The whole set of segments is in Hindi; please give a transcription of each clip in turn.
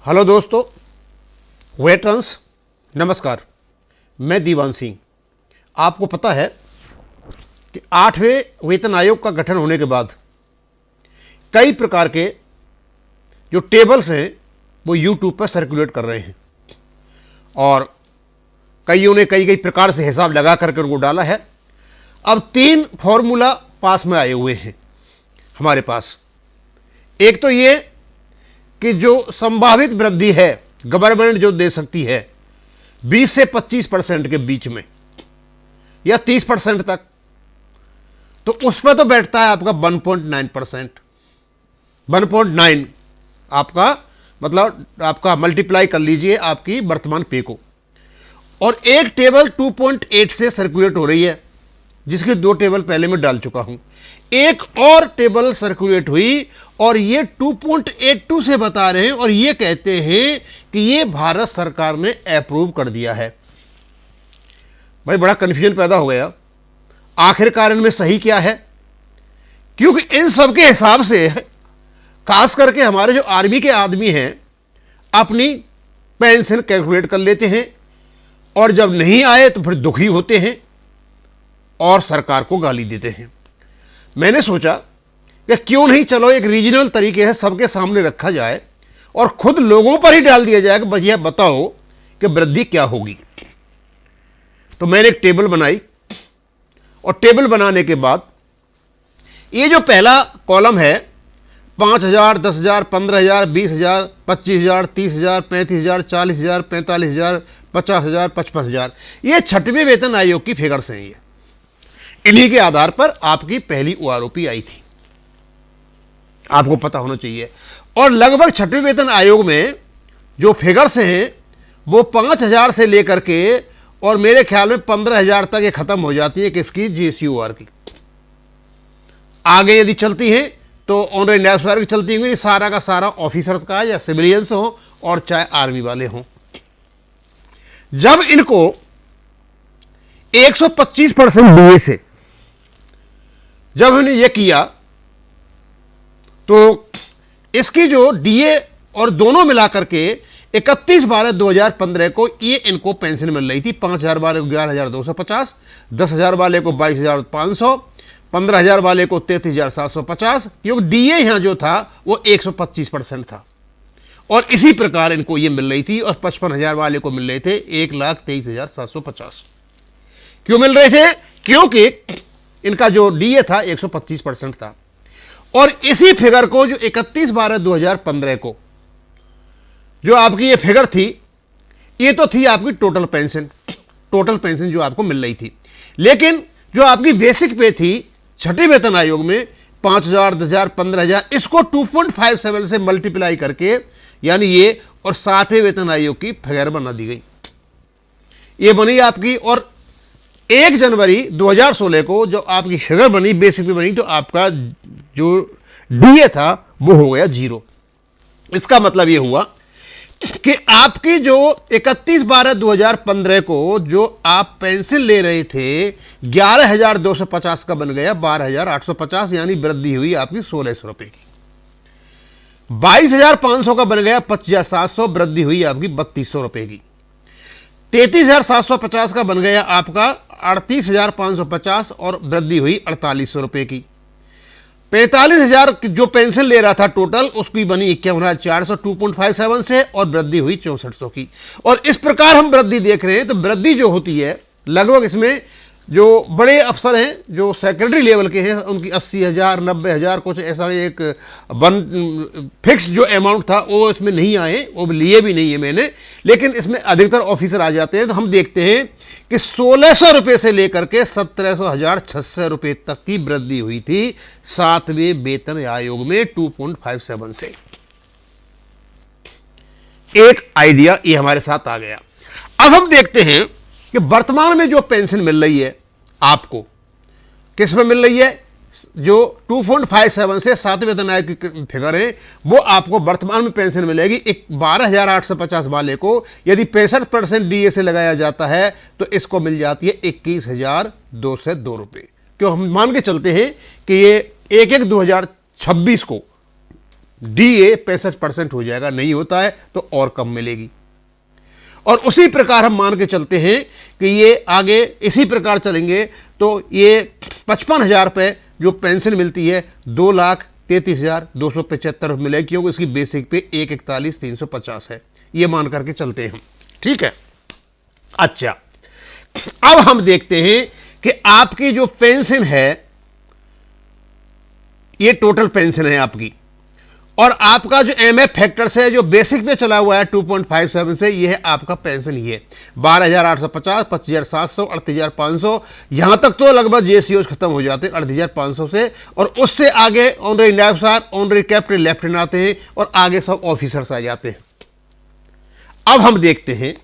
हेलो दोस्तों, वेटरन्स, नमस्कार। मैं दीवान सिंह। आपको पता है कि 8वें वेतन आयोग का गठन होने के बाद कई प्रकार के जो टेबल्स हैं वो यूट्यूब पर सर्कुलेट कर रहे हैं और कईयों ने कई प्रकार से हिसाब लगा करके उनको डाला है। अब 3 फॉर्मूला पास में आए हुए हैं हमारे पास। एक तो ये कि जो संभावित वृद्धि है गवर्नमेंट जो दे सकती है 20 से 25% के बीच में या 30% तक, तो उस पर तो बैठता है आपका 1.9%। 1.9 आपका मतलब आपका मल्टीप्लाई कर लीजिए आपकी वर्तमान पे को। और एक टेबल 2.8 से सर्कुलेट हो रही है, जिसकी 2 टेबल पहले मैं डाल चुका हूं। एक और टेबल सर्कुलेट हुई और ये 2.82 से बता रहे हैं और ये कहते हैं कि ये भारत सरकार ने अप्रूव कर दिया है। भाई बड़ा कंफ्यूजन पैदा हो गया, आखिरकार इनमें सही क्या है? क्योंकि इन सब के हिसाब से खास करके हमारे जो आर्मी के आदमी हैं अपनी पेंशन कैलकुलेट कर लेते हैं और जब नहीं आए तो फिर दुखी होते हैं और सरकार को गाली देते हैं। मैंने सोचा कि क्यों नहीं चलो एक रीजनल तरीके से सबके सामने रखा जाए और खुद लोगों पर ही डाल दिया जाए कि भैया बताओ कि वृद्धि क्या होगी। तो मैंने एक टेबल बनाई और टेबल बनाने के बाद ये जो पहला कॉलम है 5,000, 10,000, 15,000, 20,000, 25,000, 30,000, 35,000, 40,000, 45,000, 50,000, 55,000, ये 6वें वेतन आयोग की फिगर्स हैं। ये इन्हीं के आधार पर आपकी पहली ओआरओपी आई थी, आपको पता होना चाहिए। और लगभग 6वें वेतन आयोग में जो फिगर्स हैं वो 5,000 से लेकर के और मेरे ख्याल में 15,000 तक ये खत्म हो जाती है किसकी, जीएसयूआर की। आगे यदि चलती हैं तो ऑनरेरी नायब की चलती होंगी, सारा का सारा ऑफिसर्स का या सिविलियंस हो और चाहे आर्मी वाले हों। जब इनको 125% डीए से जब हमने ये किया तो इसकी जो डीए और दोनों मिलाकर के 31/12/2015 को ये इनको पेंशन मिल रही थी। 5,000 वाले को 11,250, 10,000 वाले को 22,500, 15,000 वाले को 33,750, क्योंकि डीए यहां जो था वो 125% था। और इसी प्रकार इनको ये मिल रही थी। और 55,000 वाले को मिल रहे थे 1,23,750। क्यों मिल रहे थे? क्योंकि इनका जो डीए था 125% था। और इसी फिगर को जो 31/12/2015 को जो आपकी ये फिगर थी, ये तो थी आपकी टोटल पेंशन जो आपको मिल रही थी। लेकिन जो आपकी बेसिक पे थी 6वें वेतन आयोग में 5,000, 10,000, 15,000, इसको 2.57 से मल्टीप्लाई करके यानी ये और 7वें वेतन आयोग की फिगर बना दी गई। ये बनी आपकी। और 1 जनवरी 2016 को जो आपकी फिगर बनी, बेसिक पे बनी, तो आपका जो डीए था वो हो गया 0। इसका मतलब ये हुआ कि आपकी जो 31/12/2015 को जो आप पेंशन ले रहे थे 11,250 का बन गया 12,850, यानी वृद्धि हुई आपकी 1,600 रुपए की। 22,500 का बन गया 25,700, वृद्धि हुई आपकी 3,200 रुपए की। 33,750 का बन गया आपका 38,550 और वृद्धि हुई 4,800 रुपए की। 45,000 जो पेंशन ले रहा था टोटल, उसकी बनी 51,400 2.57 से और वृद्धि हुई 6400 की। और इस प्रकार हम वृद्धि देख रहे हैं। तो वृद्धि जो होती है लगभग इसमें जो बड़े अफसर हैं जो सेक्रेटरी लेवल के हैं उनकी 80,000, 90,000 कुछ ऐसा एक फिक्स जो अमाउंट था वो इसमें नहीं आए, वो लिए भी नहीं है मैंने। लेकिन इसमें अधिकतर ऑफिसर आ जाते हैं। तो हम देखते हैं कि 1,600 रुपए से लेकर के 17,600 रुपए तक की वृद्धि हुई थी 7वें वेतन आयोग में 2.57 से। एक आइडिया ये हमारे साथ आ गया। अब हम देखते हैं कि वर्तमान में जो पेंशन मिल रही है आपको किस में मिल रही है। जो 2.57 से 7वें वेतन आयोग की फिगर है वो आपको वर्तमान में पेंशन मिलेगी 12,850 वाले को। यदि 65% डीए से लगाया जाता है तो इसको मिल जाती है 21,202 रुपए। क्यों हम मान के चलते हैं कि ये 1/1/2026 को DA 65% हो जाएगा, नहीं होता है तो और कम मिलेगी। और उसी प्रकार हम मान के चलते हैं कि ये आगे इसी प्रकार चलेंगे तो ये 55,000 रुपये जो पेंशन मिलती है 2,33,275 मिलेगी, क्योंकि इसकी बेसिक पे 1,41,350 है। ये मान करके चलते हैं हम, ठीक है। अच्छा, अब हम देखते हैं कि आपकी जो पेंशन है, ये टोटल पेंशन है आपकी, और आपका जो MF फैक्टर से जो बेसिक पे चला हुआ है 2.57 से, ये है आपका पेंशन। ये 12,850, 25,700, 38,500, यहां तक तो लगभग JCOs खत्म हो जाते हैं 38,500 से, और उससे आगे ऑनरी नायब साहब, ऑनरी कैप्टन, लेफ्टिनेंट आते हैं, और आगे सब ऑफिसर्स आ जाते हैं। अब हम देखते हैं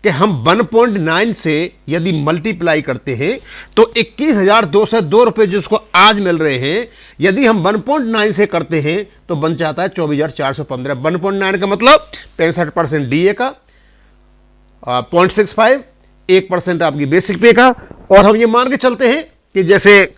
कि हम 1.9 से यदि मल्टीप्लाई करते हैं तो 21,202 रुपये जिसको आज मिल रहे हैं, यदि हम 1.9 से करते हैं तो बन जाता है 24,415। 1.9 का मतलब 65% DA का, 0.65, 1% आपकी बेसिक पे का, और हम ये मान के चलते हैं कि जैसे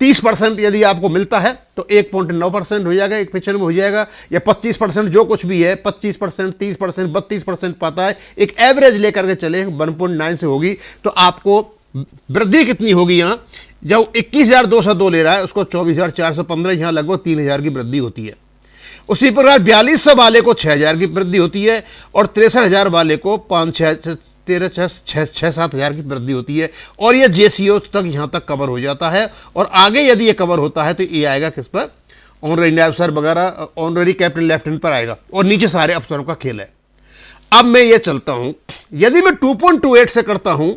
30% यदि आपको मिलता है तो 1.9% हो जाएगा, 1.95 हो जाएगा, या 25% जो कुछ भी है, 25%, 30%, 32% पाता है, एक एवरेज लेकर के चले 1.9 से होगी तो आपको वृद्धि कितनी होगी। यहाँ जब 21,202 ले रहा है उसको 24,415, यहाँ लगभग 3,000 की वृद्धि होती है। उसी प्रकार 4,200 वाले को 6,000 की वृद्धि होती है, और 63,000 वाले को 6,7 की वृद्धि होती है, और ये JCO तक यहाँ तक कवर हो जाता है। और आगे यदि ये कवर होता है तो ये आएगा किस पर, ऑनरी नायब अफसर वगैरह, ऑनरी कैप्टन, लेफ्टिनेंट पर आएगा, और नीचे सारे अफसरों का खेल है। अब मैं ये चलता हूं, यदि मैं 2.28 से करता हूं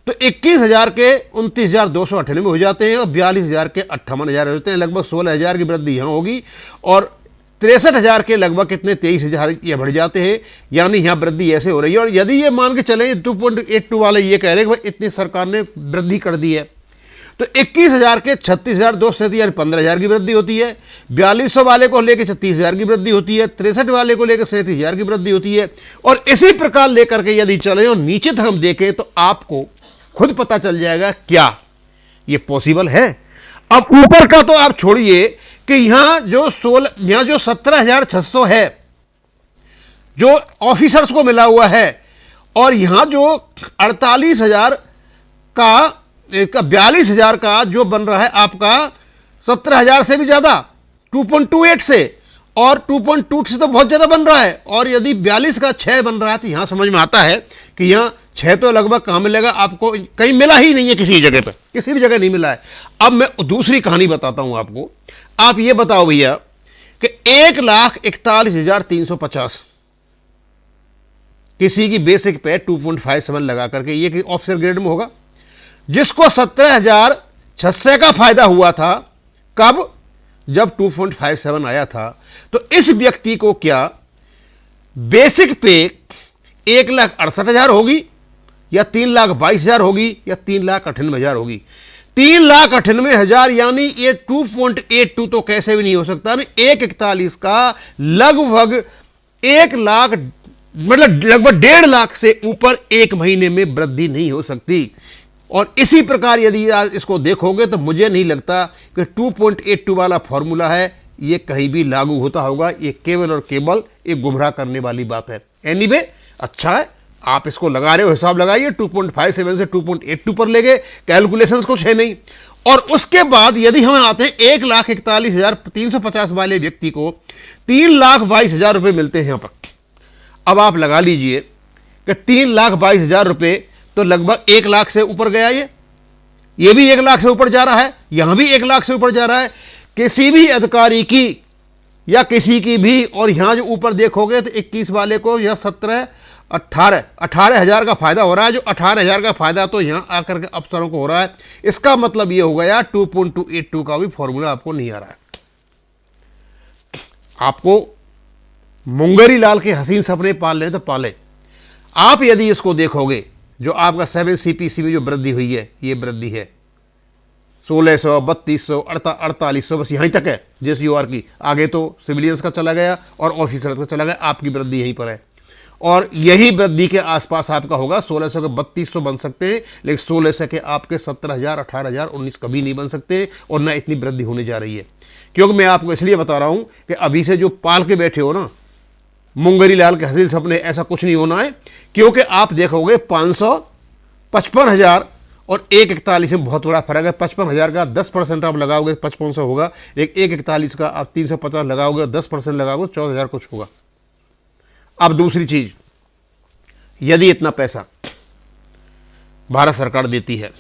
तो 21,000 के 29,298 हो जाते हैं, और 42,000 के 58,000 हो जाते हैं, लगभग 16,000 की वृद्धि यहाँ होगी, और 63,000 के लगभग कितने 23,000 ये बढ़ जाते हैं, यानी यहाँ वृद्धि ऐसे हो रही है। और यदि ये मान के चले 2.82 वाले ये कह रहे हैं कि भाई इतनी सरकार ने वृद्धि कर दी है, तो 21,000 के 36,237 यानी 15,000 की वृद्धि होती है, 4,200 वाले को लेकर 36,000 की वृद्धि होती है, 63 वाले को लेकर 37,000 की वृद्धि होती है, और इसी प्रकार लेकर के यदि चले और नीचे तक हम देखें तो आपको खुद पता चल जाएगा क्या ये पॉसिबल है। अब ऊपर का तो आप छोड़िए कि यहां जो 17,600 है जो ऑफिसर्स को मिला हुआ है, और यहां जो 48,000 का 42,000 का जो बन रहा है आपका 17,000 से भी ज्यादा 2.28 से, और 2.2 से तो बहुत ज्यादा बन रहा है, और यदि 42 का 6 बन रहा है तो यहां समझ में आता है कि यहां 6 तो लगभग कहां मिलेगा आपको, कहीं मिला ही नहीं है, किसी जगह पर, किसी भी जगह नहीं मिला है। अब मैं दूसरी कहानी बताता हूं आपको। आप ये बताओ भैया कि 1,41,350 किसी की बेसिक पे 2.57 लगा करके, ये कि ऑफिसर ग्रेड में होगा, जिसको 17,600 का फायदा हुआ था, कब, जब 2.57 आया था, तो इस व्यक्ति को क्या बेसिक पे 1,68,000 होगी, या 3,22,000 होगी, या 3,98,000 होगी। 3,98,000 यानी ये 2.82 तो कैसे भी नहीं हो सकता ना, 1,41 का लगभग 1 लाख, मतलब लगभग 1.5 लाख से ऊपर एक महीने में वृद्धि नहीं हो सकती। और इसी प्रकार यदि आज इसको देखोगे तो मुझे नहीं लगता कि 2.82 वाला फॉर्मूला है ये कहीं भी लागू होता होगा। ये केवल और केवल एक गुमराह करने वाली बात है। एनीवे, अच्छा है आप इसको लगा रहे हो, हिसाब लगाइए, 2.57 से 2.82 पर ले गए, कैलकुलेशंस कुछ है नहीं। और उसके बाद यदि हम आते हैं 1,41,350 वाले व्यक्ति को 3,22,000 रुपये मिलते हैं यहाँ पर। अब आप लगा लीजिए कि 3,22,000 रुपये तो लगभग 1 लाख से ऊपर गया, ये भी 1 लाख से ऊपर जा रहा है, यहां भी 1 लाख से ऊपर जा रहा है। किसी भी अधिकारी की या किसी की भी, और यहां जो ऊपर देखोगे तो 21 वाले को यह 18,000 का फायदा हो रहा है। जो 18,000 का फायदा तो यहां आकर के अफसरों को हो रहा है। इसका मतलब यह हो गया 2.282 का भी फॉर्मूला आपको नहीं आ रहा है। आपको मुंगरी लाल के हसीन सपने पाल लें तो पाले। आप यदि इसको देखोगे, जो आपका 7 CPC में जो वृद्धि हुई है, ये वृद्धि है 1,600, 3,200, 4,800, बस यहीं तक है JCOR की। आगे तो सिविलियंस का चला गया और ऑफिसर्स का चला गया, आपकी वृद्धि यहीं पर है। और यही वृद्धि के आसपास आपका होगा। 1,600 के 3,200 बन सकते हैं, लेकिन 1,600 के आपके 17,000, 18,000, 19 कभी नहीं बन सकते, और ना इतनी वृद्धि होने जा रही है। क्योंकि मैं आपको इसलिए बता रहा हूं कि अभी से जो पाल के बैठे हो ना मुंगरी लाल के हसीन सपने, ऐसा कुछ नहीं होना है। क्योंकि आप देखोगे 555,000 और 141 में बहुत बड़ा फर्क है। 55,000 का 10% आप लगाओगे 5500 होगा, लेकिन 141 का आप 350 लगाओगे, 10% लगाओगे 14,000 कुछ होगा। अब दूसरी चीज, यदि इतना पैसा भारत सरकार देती है,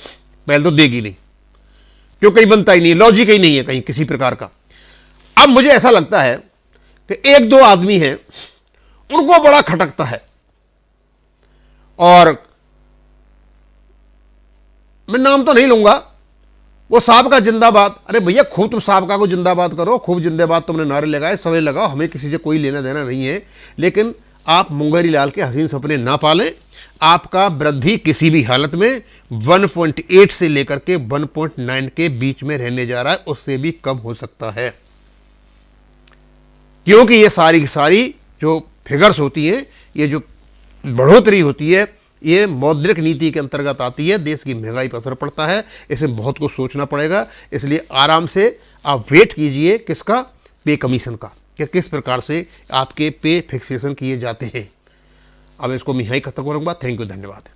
पहले तो देगी नहीं, क्यों, कहीं बनता ही नहीं, लॉजिक ही नहीं है कहीं किसी प्रकार का। अब मुझे ऐसा लगता है कि एक दो आदमी हैं उनको बड़ा खटकता है, और मैं नाम तो नहीं लूंगा, वो साहब जिंदाबाद। अरे भैया खूब तुम साहब को जिंदाबाद करो, खूब जिंदाबाद तुमने नारे लगाए, सवे लगाओ, हमें किसी से कोई लेना देना नहीं है, लेकिन आप मुंगरी लाल के हसीन सपने ना पालें। आपका वृद्धि किसी भी हालत में 1.8 से लेकर के 1.9 के बीच में रहने जा रहा है, उससे भी कम हो सकता है। क्योंकि ये सारी की सारी जो फिगर्स होती हैं, ये जो बढ़ोतरी होती है, ये मौद्रिक नीति के अंतर्गत आती है, देश की महंगाई पर असर पड़ता है, इसमें बहुत कुछ सोचना पड़ेगा। इसलिए आराम से आप वेट कीजिए किसका, पे कमीशन का, कि किस प्रकार से आपके पे फिक्सेशन किए जाते हैं। अब इसको मैं यहीं खत्म करूंगा। थैंक यू, धन्यवाद।